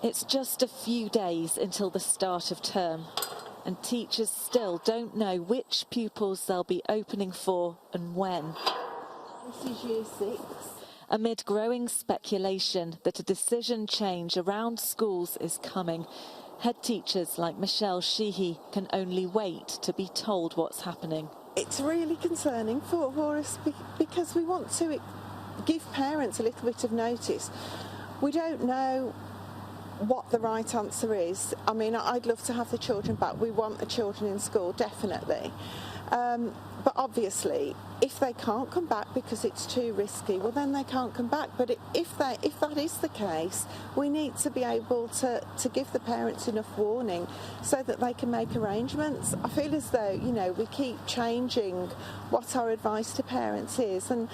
It's just a few days until the start of term, and teachers still don't know which pupils they'll be opening for and when. This is Year 6. Amid growing speculation that a decision change around schools is coming, head teachers like Michelle Sheehy can only wait to be told what's happening. It's really concerning for us because we want to give parents a little bit of notice. We don't know what the right answer is. I mean, I'd love to have the children back. We want the children in school, definitely. But obviously, if they can't come back because it's too risky, well, then they can't come back. But if that is the case, we need to be able to give the parents enough warning so that they can make arrangements. I feel as though, you know, we keep changing what our advice to parents is, and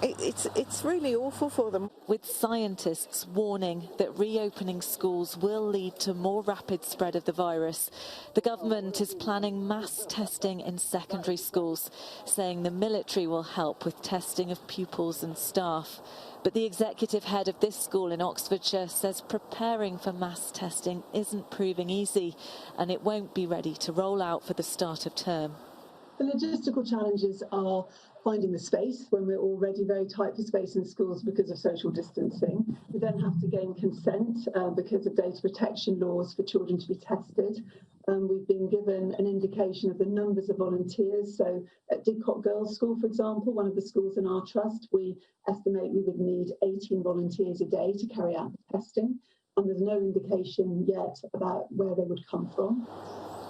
it's really awful for them. With scientists warning that reopening schools will lead to more rapid spread of the virus, the government is planning mass testing in secondary schools, saying the military will help with testing of pupils and staff. But the executive head of this school in Oxfordshire says preparing for mass testing isn't proving easy, and it won't be ready to roll out for the start of term. The logistical challenges are finding the space when we're already very tight for space in schools because of social distancing. We then have to gain consent because of data protection laws for children to be tested. We've been given an indication of the numbers of volunteers. So at Didcot Girls' School, for example, one of the schools in our trust, we estimate we would need 18 volunteers a day to carry out the testing. And there's no indication yet about where they would come from.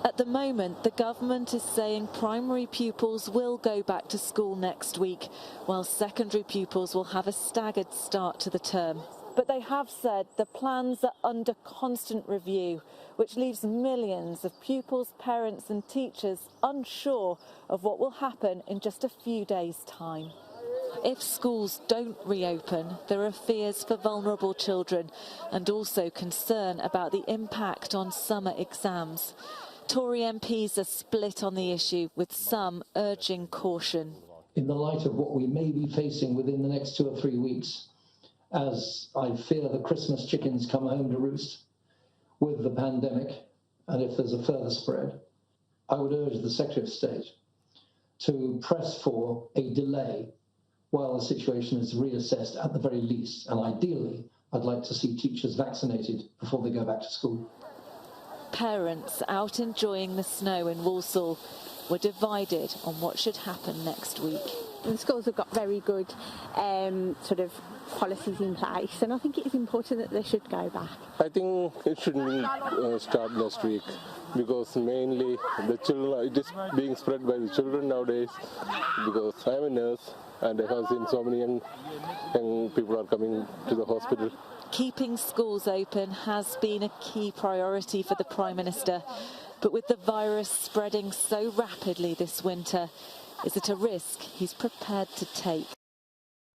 At the moment, the government is saying primary pupils will go back to school next week, while secondary pupils will have a staggered start to the term. But they have said the plans are under constant review, which leaves millions of pupils, parents and teachers unsure of what will happen in just a few days' time. If schools don't reopen, there are fears for vulnerable children and also concern about the impact on summer exams. Tory MPs are split on the issue, with some urging caution. In the light of what we may be facing within the next 2 or 3 weeks, as I fear the Christmas chickens come home to roost with the pandemic, and if there's a further spread, I would urge the Secretary of State to press for a delay while the situation is reassessed at the very least, and ideally I'd like to see teachers vaccinated before they go back to school. Parents out enjoying the snow in Walsall were divided on what should happen next week. The schools have got very good sort of policies in place, and I think it is important that they should go back. I think it shouldn't start next week, because mainly the children, it is being spread by the children nowadays, because I'm a nurse and I have seen so many young people are coming to the hospital. Keeping schools open has been a key priority for the Prime Minister, but with the virus spreading so rapidly this winter, is it a risk he's prepared to take?